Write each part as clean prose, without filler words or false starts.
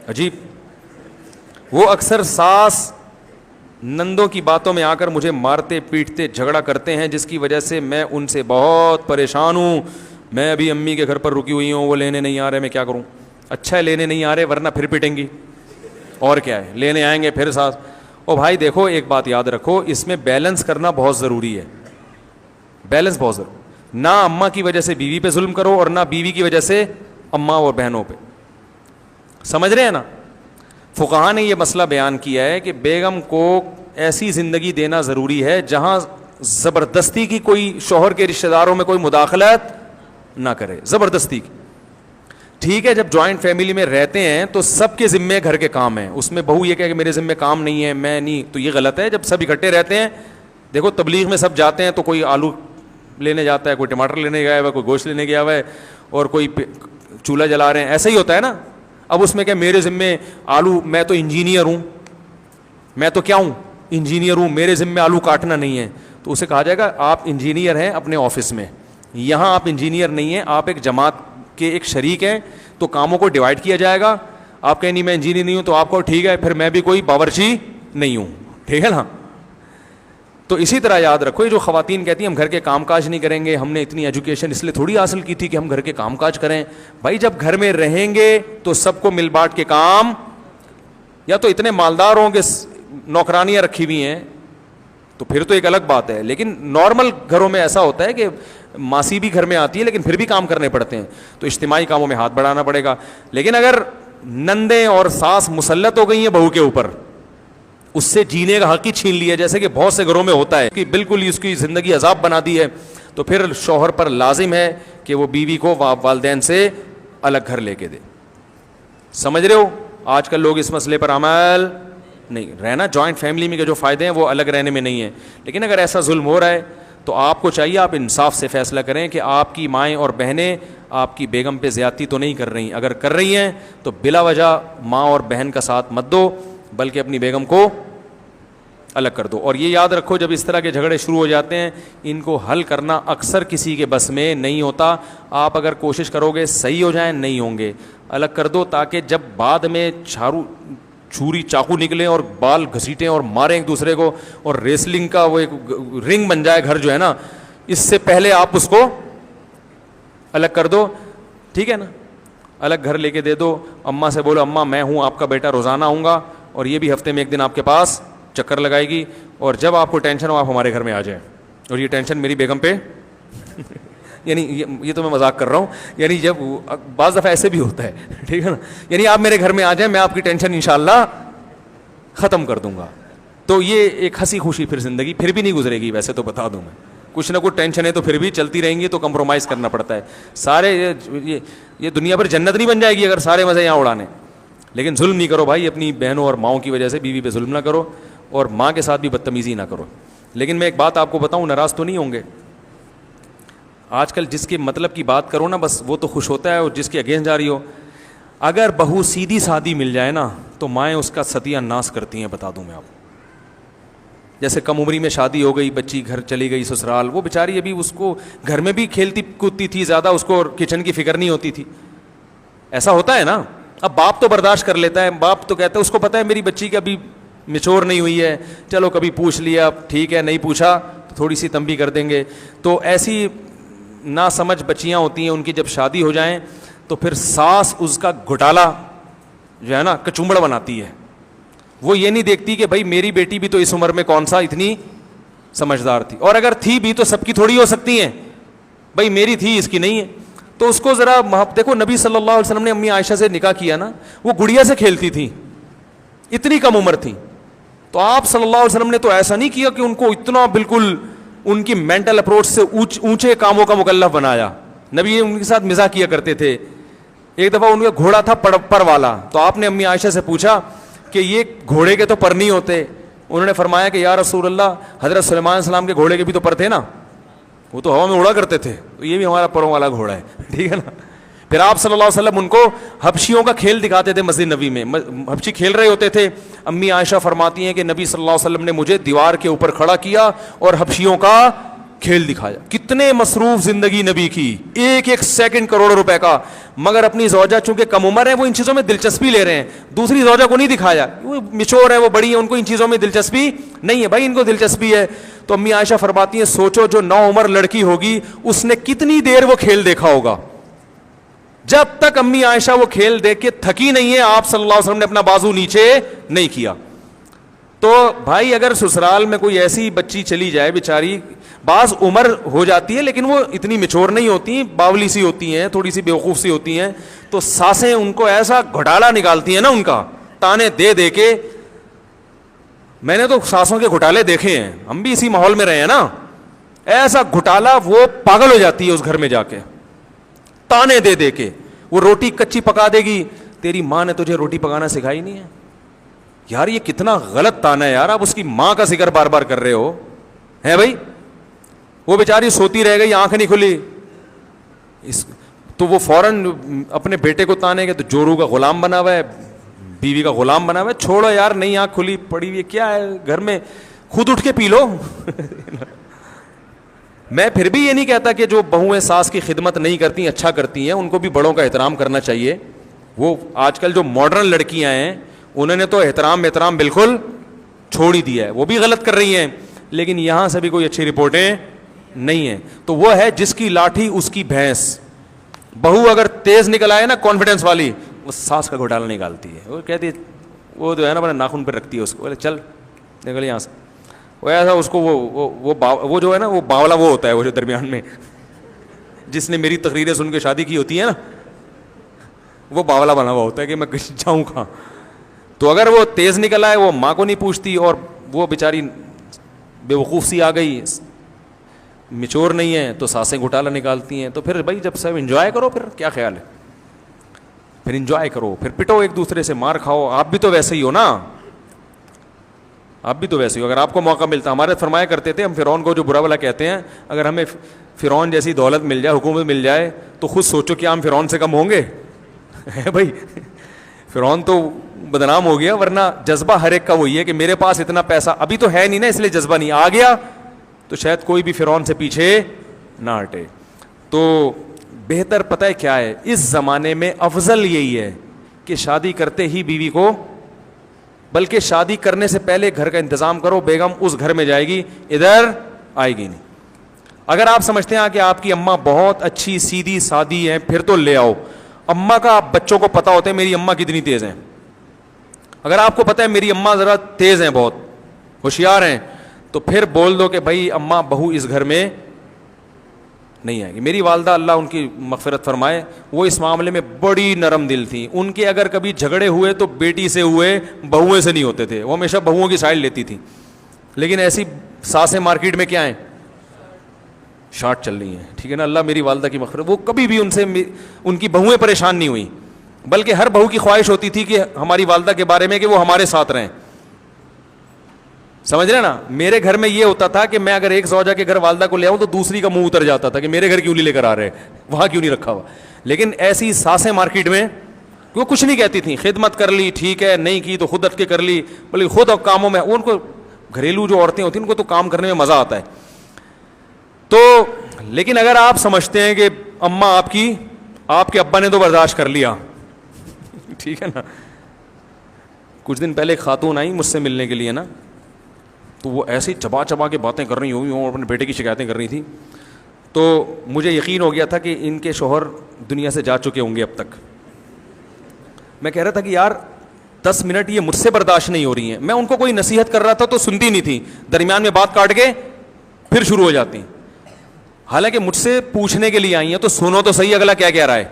عجیب. وہ اکثر ساس نندوں کی باتوں میں آ کر مجھے مارتے پیٹتے جھگڑا کرتے ہیں، جس کی وجہ سے میں ان سے بہت پریشان ہوں. میں ابھی امی کے گھر پر رکی ہوئی ہوں، وہ لینے نہیں آ رہے، میں کیا کروں؟ اچھا ہے لینے نہیں آ رہے، ورنہ پھر پٹیں گی. اور کیا ہے، لینے آئیں گے پھر ساس. او بھائی دیکھو ایک بات یاد رکھو، اس میں بیلنس کرنا بہت ضروری ہے. بیلنس بہت ضروری. نہ اماں کی وجہ سے بیوی پہ ظلم کرو، اور نہ بیوی کی وجہ سے اماں اور بہنوں پہ. سمجھ رہے ہیں نا؟ فقہاء نے یہ مسئلہ بیان کیا ہے کہ بیگم کو ایسی زندگی دینا ضروری ہے جہاں زبردستی کی کوئی شوہر کے رشتہ داروں میں کوئی مداخلت نہ کرے، زبردستی کی. ٹھیک ہے جب جوائنٹ فیملی میں رہتے ہیں تو سب کے ذمے گھر کے کام ہیں، اس میں بہو یہ کہے کہ میرے ذمے کام نہیں ہے، میں نہیں، تو یہ غلط ہے. جب سب اکٹھے رہتے ہیں، دیکھو تبلیغ میں سب جاتے ہیں تو کوئی آلو لینے جاتا ہے، کوئی ٹماٹر لینے گیا ہوا ہے، کوئی گوشت لینے گیا ہوا ہے، اور کوئی چولہا جلا رہے ہیں، ایسا ہی ہوتا ہے نا. اب اس میں کہ میرے ذمے آلو، میں تو انجینئر ہوں، میں تو کیا ہوں، انجینئر ہوں، میرے ذمے آلو کاٹنا نہیں ہے. تو اسے کہا جائے گا آپ انجینئر ہیں اپنے آفس میں، یہاں آپ انجینئر نہیں ہیں، آپ ایک جماعت کے ایک شریک ہیں، تو کاموں کو ڈیوائڈ کیا جائے گا. آپ کہیں نہیں میں انجینئر نہیں ہوں، تو آپ کو ٹھیک ہے پھر میں بھی کوئی باورچی نہیں ہوں. ٹھیک ہے نا؟ تو اسی طرح یاد رکھو، یہ جو خواتین کہتی ہیں ہم گھر کے کام کاج نہیں کریں گے، ہم نے اتنی ایجوکیشن اس لیے تھوڑی حاصل کی تھی کہ ہم گھر کے کام کاج کریں. بھائی جب گھر میں رہیں گے تو سب کو مل بانٹ کے کام، یا تو اتنے مالدار ہوں کہ نوکرانیاں رکھی ہوئی ہیں تو پھر تو ایک الگ بات ہے. لیکن نارمل گھروں میں ایسا ہوتا ہے کہ ماسی بھی گھر میں آتی ہے لیکن پھر بھی کام کرنے پڑتے ہیں، تو اجتماعی کاموں میں ہاتھ بڑھانا پڑے گا. لیکن اگر نندیں اور ساس مسلط ہو گئی ہیں بہو کے اوپر، اس سے جینے کا حق ہی چھین لیا، جیسے کہ بہت سے گھروں میں ہوتا ہے کہ بالکل اس کی زندگی عذاب بنا دی ہے، تو پھر شوہر پر لازم ہے کہ وہ بیوی کو والدین سے الگ گھر لے کے دے. سمجھ رہے ہو؟ آج کل لوگ اس مسئلے پر عمل نہیں. رہنا جوائنٹ فیملی میں کے جو فائدے ہیں وہ الگ رہنے میں نہیں ہیں، لیکن اگر ایسا ظلم ہو رہا ہے تو آپ کو چاہیے آپ انصاف سے فیصلہ کریں کہ آپ کی مائیں اور بہنیں آپ کی بیگم پہ زیادتی تو نہیں کر رہی. اگر کر رہی ہیں تو بلا وجہ ماں اور بہن کا ساتھ مت دو، بلکہ اپنی بیگم کو الگ کر دو. اور یہ یاد رکھو جب اس طرح کے جھگڑے شروع ہو جاتے ہیں ان کو حل کرنا اکثر کسی کے بس میں نہیں ہوتا. آپ اگر کوشش کرو گے صحیح ہو جائیں، نہیں ہوں گے، الگ کر دو، تاکہ جب بعد میں چھری چاقو نکلے اور بال گھسیٹیں اور ماریں ایک دوسرے کو اور ریسلنگ کا وہ ایک رنگ بن جائے گھر جو ہے نا، اس سے پہلے آپ اس کو الگ کر دو. ٹھیک ہے نا؟ الگ گھر لے کے دے دو. اماں سے بولو اماں میں ہوں آپ کا بیٹا، روزانہ آؤں گا، اور یہ بھی ہفتے میں ایک دن آپ کے پاس چکر لگائے گی، اور جب آپ کو ٹینشن ہو آپ ہمارے گھر میں آ جائیں. اور یہ ٹینشن میری بیگم پہ یعنی یہ تو میں مذاق کر رہا ہوں، یعنی جب بعض دفعہ ایسے بھی ہوتا ہے. ٹھیک ہے نا؟ یعنی آپ میرے گھر میں آ جائیں، میں آپ کی ٹینشن انشاءاللہ ختم کر دوں گا. تو یہ ایک ہنسی خوشی پھر زندگی پھر بھی نہیں گزرے گی. ویسے تو بتا دوں میں، کچھ نہ کچھ ٹینشن ہے تو پھر بھی چلتی رہیں گی، تو کمپرومائز کرنا پڑتا ہے. سارے یہ دنیا پر جنت نہیں بن جائے گی اگر سارے مزے یہاں اڑانے. لیکن ظلم نہیں کرو بھائی، اپنی بہنوں اور ماؤں کی وجہ سے بیوی پہ ظلم نہ کرو، اور ماں کے ساتھ بھی بدتمیزی نہ کرو. لیکن میں ایک بات آپ کو بتاؤں، ناراض تو نہیں ہوں گے، آج کل جس کے مطلب کی بات کرو نا بس وہ تو خوش ہوتا ہے، اور جس کے اگینسٹ جا رہی ہو. اگر بہو سیدھی سادھی مل جائے نا تو مائیں اس کا ستیہ ناش کرتی ہیں. بتا دوں میں آپ، جیسے کم عمری میں شادی ہو گئی، بچی گھر چلی گئی سسرال، وہ بیچاری ابھی اس کو گھر میں بھی کھیلتی کودتی تھی، زیادہ اس کو کچن کی فکر نہیں ہوتی تھی. ایسا ہوتا ہے نا. اب باپ تو برداشت کر لیتا ہے، باپ تو کہتا ہے، اس کو پتا ہے میری بچی کا ابھی میچور نہیں ہوئی ہے، چلو کبھی پوچھ لیا ٹھیک ہے، نہیں پوچھا تو تھوڑی سی تنبیہ کر دیں گے. تو ایسی نا سمجھ بچیاں ہوتی ہیں، ان کی جب شادی ہو جائیں تو پھر ساس اس کا گھوٹالا جو ہے نا کچومڑ بناتی ہے. وہ یہ نہیں دیکھتی کہ بھائی میری بیٹی بھی تو اس عمر میں کون سا اتنی سمجھدار تھی، اور اگر تھی بھی تو سب کی تھوڑی ہو سکتی ہیں، بھائی میری تھی اس کی نہیں ہے. تو اس کو ذرا دیکھو، نبی صلی اللہ علیہ وسلم نے امی عائشہ سے نکاح کیا نا، وہ گڑیا سے کھیلتی تھی، اتنی کم عمر تھی. تو آپ صلی اللہ علیہ وسلم نے تو ایسا نہیں کیا کہ ان کو اتنا بالکل ان کی مینٹل اپروچ سے اونچے کاموں کا مکلف بنایا. نبی ان کے ساتھ مزاح کیا کرتے تھے. ایک دفعہ ان کا گھوڑا تھا پر والا، تو آپ نے امی عائشہ سے پوچھا کہ یہ گھوڑے کے تو پر نہیں ہوتے. انہوں نے فرمایا کہ یا رسول اللہ، حضرت سلیمان علیہ السلام کے گھوڑے کے بھی تو پر تھے نا، وہ تو ہوا میں اڑا کرتے تھے، تو یہ بھی ہمارا پروں والا گھوڑا ہے. ٹھیک ہے نا؟ پھر آپ صلی اللہ علیہ وسلم ان کو حبشیوں کا کھیل دکھاتے تھے مسجد نبی میں، حبشی کھیل رہے ہوتے تھے. امی عائشہ فرماتی ہیں کہ نبی صلی اللہ علیہ وسلم نے مجھے دیوار کے اوپر کھڑا کیا اور حبشیوں کا کھیل دکھایا. کتنے مصروف زندگی نبی کی, ایک ایک سیکنڈ کروڑوں روپے کا, مگر اپنی زوجہ چونکہ کم عمر ہے وہ ان چیزوں میں دلچسپی لے رہے ہیں. دوسری زوجہ کو نہیں دکھایا, وہ میچور ہے, وہ بڑی ہیں, ان کو ان چیزوں میں دلچسپی نہیں ہے. بھائی ان کو دلچسپی ہے. تو امی عائشہ فرماتی ہیں سوچو جو نو عمر لڑکی ہوگی اس نے کتنی دیر وہ کھیل دیکھا ہوگا. جب تک امی عائشہ وہ کھیل دیکھ کے تھکی نہیں ہے, آپ صلی اللہ علیہ وسلم نے اپنا بازو نیچے نہیں کیا. تو بھائی اگر سسرال میں کوئی ایسی بچی چلی جائے بیچاری, بعض عمر ہو جاتی ہے لیکن وہ اتنی میچور نہیں ہوتی, باولی سی ہوتی ہیں, تھوڑی سی بیوقوف سی ہوتی ہیں, تو ساسیں ان کو ایسا گھوٹالا نکالتی ہیں نا, ان کا تانے دے دے کے. میں نے تو ساسوں کے گھوٹالے دیکھے ہیں, ہم بھی اسی ماحول میں رہے ہیں نا. ایسا گھوٹالا وہ پاگل ہو جاتی ہے اس گھر میں جا کے, تانے دے دے کے. وہ روٹی کچی پکا دے گی, تیری ماں نے تجھے روٹی پکانا سکھائی نہیں ہے. یار یہ کتنا غلط تانا ہے یار, آپ اس کی ماں کا ذکر بار بار کر رہے ہو ہے بھائی. وہ بیچاری سوتی رہ گئی, آنکھ نہیں کھلی, تو وہ فوراً اپنے بیٹے کو تانے گے تو جورو کا غلام بنا ہوا ہے, بیوی کا غلام بنا ہوا ہے. چھوڑو یار, نہیں آنکھ کھلی پڑی ہوئی کیا ہے گھر میں, خود اٹھ کے پی لو. میں پھر بھی یہ نہیں کہتا کہ جو بہویں ساس کی خدمت نہیں کرتی اچھا کرتی ہیں, ان کو بھی بڑوں کا احترام کرنا چاہیے. وہ آج کل جو ماڈرن لڑکیاں ہیں انہوں نے تو احترام بالکل چھوڑ ہی دیا ہے, وہ بھی غلط کر رہی ہیں, لیکن یہاں سے بھی کوئی اچھی رپورٹیں نہیں ہیں. تو وہ ہے جس کی لاٹھی اس کی بھینس. بہو اگر تیز نکل آئے نا کانفیڈنس والی, وہ ساس کا گھوٹالا نکالتی ہے. وہ کہتی ہے, وہ جو ہے نا اپنے ناخن پہ رکھتی ہے اس کو, بولے چل نکل یہاں سے. وہ ایسا اس کو وہ جو ہے نا وہ باولا وہ ہوتا ہے, وہ جو درمیان میں جس نے میری تقریریں سن کے شادی کی ہوتی ہے نا, وہ باولا بنا ہوا ہوتا ہے کہ میں جاؤں کہاں. تو اگر وہ تیز نکل آئے وہ ماں کو نہیں پوچھتی, اور وہ بیچاری بے وقوف سی آ گئی, میچور نہیں ہے, تو ساسیں گھوٹالا نکالتی ہیں. تو پھر بھائی جب سب انجوائے کرو, پھر کیا خیال ہے, پھر انجوائے کرو, پھر پٹو ایک دوسرے سے, مار کھاؤ. آپ بھی تو ویسے ہی ہو نا, آپ بھی تو ویسے ہی ہو. اگر آپ کو موقع ملتا, ہمارے فرمایا کرتے تھے, ہم فرعون کو جو برا بلا کہتے ہیں, اگر ہمیں فرعون جیسی دولت مل جائے, حکومت مل جائے, تو خود سوچو کہ ہم فرعون سے کم ہوں گے. ہے بھائی, فرعون تو بدنام ہو گیا, ورنہ جذبہ ہر ایک کا وہی ہے کہ میرے پاس اتنا پیسہ ابھی تو ہے نہیں نا, اس لیے جذبہ نہیں آ گیا, تو شاید کوئی بھی فرعون سے پیچھے نہ ہٹے. تو بہتر پتہ ہے کیا ہے, اس زمانے میں افضل یہی ہے کہ شادی کرتے ہی بیوی کو, بلکہ شادی کرنے سے پہلے گھر کا انتظام کرو. بیگم اس گھر میں جائے گی, ادھر آئے گی نہیں. اگر آپ سمجھتے ہیں کہ آپ کی اماں بہت اچھی سیدھی سادی ہیں, پھر تو لے آؤ. اماں کا آپ بچوں کو پتا ہوتا ہے میری اماں کتنی تیز ہیں. اگر آپ کو پتا ہے میری اماں ذرا تیز ہیں, بہت ہوشیار ہیں, تو پھر بول دو کہ بھائی اماں بہو اس گھر میں نہیں آئے گی. میری والدہ اللہ ان کی مغفرت فرمائے, وہ اس معاملے میں بڑی نرم دل تھیں. ان کے اگر کبھی جھگڑے ہوئے تو بیٹی سے ہوئے, بہویں سے نہیں ہوتے تھے. وہ ہمیشہ بہوؤں کی سائڈ لیتی تھیں. لیکن ایسی ساسیں مارکیٹ میں کیا ہیں, شارٹ چل رہی ہیں. ٹھیک ہے نا, اللہ میری والدہ کی مغفرت, وہ کبھی بھی ان کی بہویں پریشان نہیں ہوئی, بلکہ ہر بہو کی خواہش ہوتی تھی کہ ہماری والدہ کے بارے میں کہ وہ ہمارے ساتھ رہیں. سمجھ رہے نا, میرے گھر میں یہ ہوتا تھا کہ میں اگر ایک زوجہ کے گھر والدہ کو لے آؤں تو دوسری کا منہ اتر جاتا تھا کہ میرے گھر کیوں نہیں لے کر آ رہے, وہاں کیوں نہیں رکھا ہوا. لیکن ایسی ساسیں مارکیٹ میں وہ کچھ نہیں کہتی تھیں, خدمت کر لی ٹھیک ہے, نہیں کی تو خود اٹھ کے کر لی, بلکہ خود اب کاموں میں, ان کو گھریلو جو عورتیں ہوتی ہیں ان کو تو کام کرنے میں مزہ آتا ہے. تو لیکن اگر آپ سمجھتے ہیں کہ اماں آپ کے ابا نے تو برداشت کر لیا, ٹھیک ہے نا. کچھ دن پہلے ایک خاتون آئی مجھ سے ملنے کے لیے نا, تو وہ ایسی چبا کے باتیں کر رہی ہوئی اور اپنے بیٹے کی شکایتیں کر رہی تھی. تو مجھے یقین ہو گیا تھا کہ ان کے شوہر دنیا سے جا چکے ہوں گے اب تک. میں کہہ رہا تھا کہ یار 10 منٹ یہ مجھ سے برداشت نہیں ہو رہی ہیں. میں ان کو کوئی نصیحت کر رہا تھا تو سنتی نہیں تھی, درمیان میں بات کاٹ کے پھر شروع ہو جاتی. حالانکہ مجھ سے پوچھنے کے لیے آئی ہیں تو سنو تو صحیح اگلا کیا کہہ رہا ہے.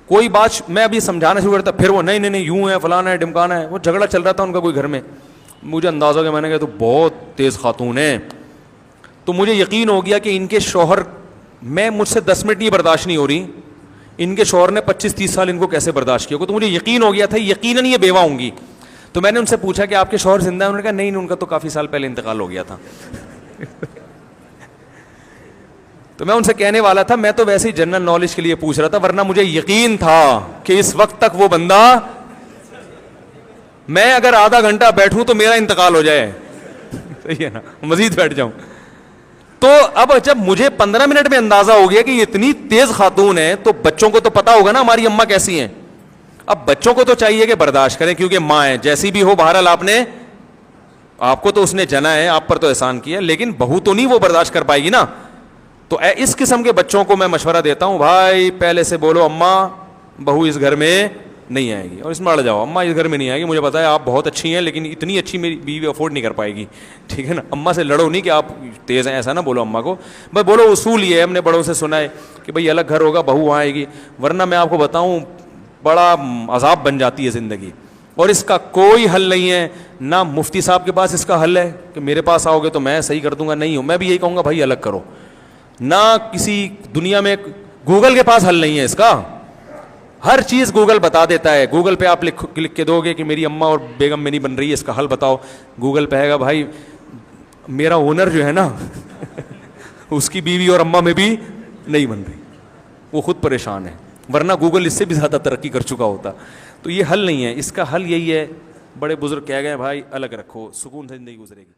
کوئی بات میں ابھی سمجھانا شروع کرتا, پھر وہ نہیں یوں ہے, فلانا ہے, ڈمکانا ہے. وہ جھگڑا چل رہا تھا ان کا کوئی گھر میں. مجھے اندازہ ہو گیا, میں نے کہا تو بہت تیز خاتون ہے. تو مجھے یقین ہو گیا کہ ان کے شوہر, مجھ سے 10 منٹ یہ برداشت نہیں ہو رہی, ان کے شوہر نے 25-30 سال ان کو کیسے برداشت کیا. تو مجھے یقین ہو گیا تھا یقیناً یہ بیوہ ہوں گی. تو میں نے ان سے پوچھا کہ آپ کے شوہر زندہ ہیں؟ انہوں نے کہا نہیں, ان کا تو کافی سال پہلے انتقال ہو گیا تھا. تو میں ان سے کہنے والا تھا, میں تو ویسے ہی جنرل نالج کے لیے پوچھ رہا تھا, ورنہ مجھے یقین تھا کہ اس وقت تک وہ بندہ, میں اگر آدھا گھنٹہ بیٹھوں تو میرا انتقال ہو جائے, صحیح ہے نا, مزید بیٹھ جاؤں. تو اب جب مجھے 15 منٹ میں اندازہ ہو گیا کہ یہ اتنی تیز خاتون ہے تو بچوں کو تو پتا ہوگا نا ہماری اماں کیسی ہیں. اب بچوں کو تو چاہیے کہ برداشت کریں کیونکہ ماں ہے, جیسی بھی ہو بہرحال آپ کو تو اس نے جنا ہے, آپ پر تو احسان کیا, لیکن بہو تو نہیں وہ برداشت کر پائے گی نا. تو اس قسم کے بچوں کو میں مشورہ دیتا ہوں, بھائی پہلے سے بولو اماں بہو اس گھر میں نہیں آئے گی, اور اس میں اڑ جاؤ, اماں اس گھر میں نہیں آئے گی, مجھے پتا ہے آپ بہت اچھی ہیں لیکن اتنی اچھی میری بیوی افورڈ نہیں کر پائے گی, ٹھیک ہے نا. اماں سے لڑو نہیں کہ آپ تیز ہیں, ایسا نہ بولو اماں کو, بس بولو اصول یہ ہے, ہم نے بڑوں سے سنا ہے کہ بھائی الگ گھر ہوگا بہو وہاں آئے گی, ورنہ میں آپ کو بتاؤں بڑا عذاب بن جاتی ہے زندگی. اور اس کا کوئی حل نہیں ہے, نہ مفتی صاحب کے پاس اس کا حل ہے کہ میرے پاس آؤ گے تو میں صحیح کر دوں گا, نہیں ہوں, میں بھی یہی کہوں گا بھائی الگ کرو. نہ کسی دنیا میں گوگل کے پاس حل نہیں ہے اس کا, ہر چیز گوگل بتا دیتا ہے. گوگل پہ آپ لکھ کے دو گے کہ میری اماں اور بیگم میں نہیں بن رہی ہے, اس کا حل بتاؤ, گوگل پہ ہے گا بھائی میرا اونر جو ہے نا اس کی بیوی اور اماں میں بھی نہیں بن رہی, وہ خود پریشان ہے, ورنہ گوگل اس سے بھی زیادہ ترقی کر چکا ہوتا. تو یہ حل نہیں ہے, اس کا حل یہی ہے, بڑے بزرگ کہہ گئے بھائی الگ رکھو, سکون سے زندگی گزرے گی.